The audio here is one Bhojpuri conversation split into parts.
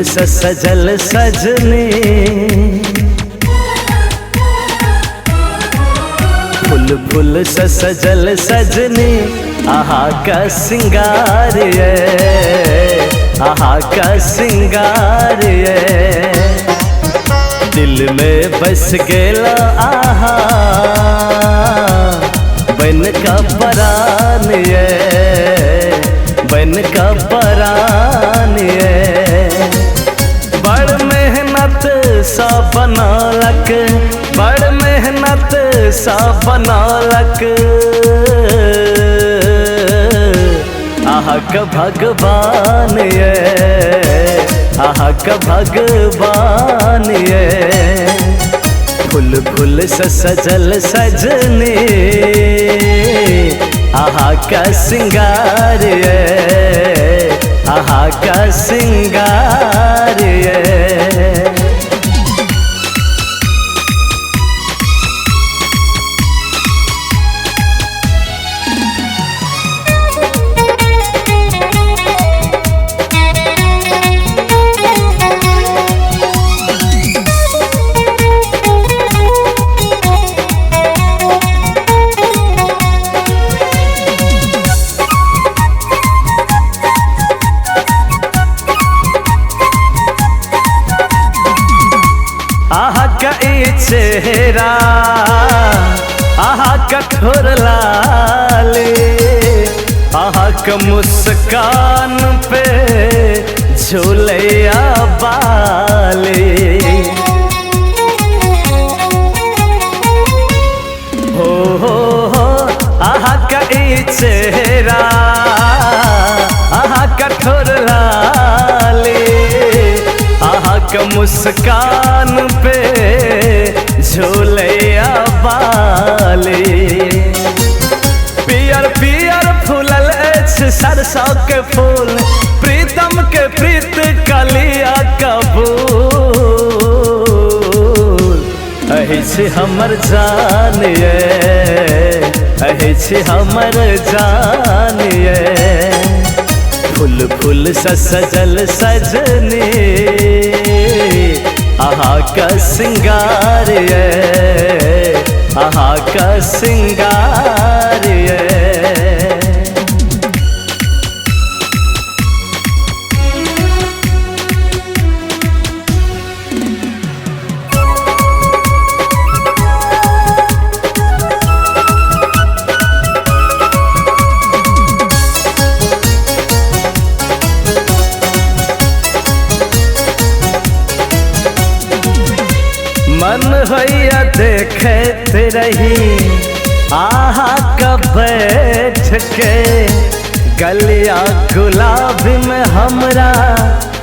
सा सजल सजनी, फूल फूल सा सजल सजनी, आहा का सिंगार ये, आहा का सिंगार ये, दिल में बस गेला आहा बन का परान ये, बन का परान ये। बड़ मेहनत सा बनौलक, बड़ मेहनत सा बनौलक, आहा का भगवान ये, आहा का भगवान ये, फूल फूल सा सजल सजनी, आहा का सिंगार ये, आहा का सिंगार ये। आहा का चेहरा, आहा का ठोर लाले, आहा का मुस्कान पे झूलैया बाले, हो आहा का चेहरा, आहा का ठोर लाले, आहा का मुस्कान पे झूलैया बाले, पियर पियर फूलल अछि सरसों के फूल, प्रीतम के प्रीत कलिया कबूल, अहि छै हमर जान ये, अहि छै हमर जान ये, फूल फूल सा सजल सजनी, आहा का सिंगार ये, आहा का सिंगार ये। मन होइया देखत रही, आहा का बैठ के, गलिया गुलाब में हमरा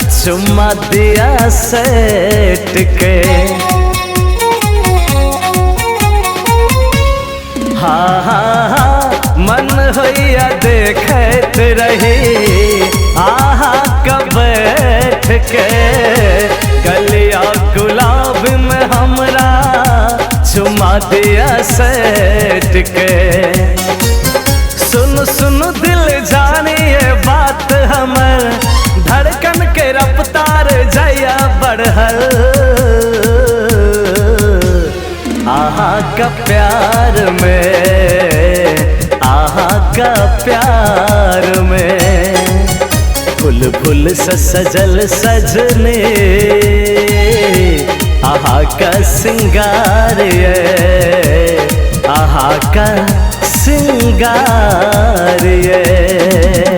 चुम्मा दिया सेट के, हाँ हाँ हाँ मन होइया देखत रही, आहा का बैठ के, गलिया गुलाब में हमरा चुम्मा दिया सेट के, सुन सुन दिल जानिए बात हमर, धड़कन के रफ्तार जया बढ़ल, आहा का प्यार में, आहा का प्यार में, फूल फूल सा सजल सजनी, आहा का सिंगार ये, आहा का सिंगार ये।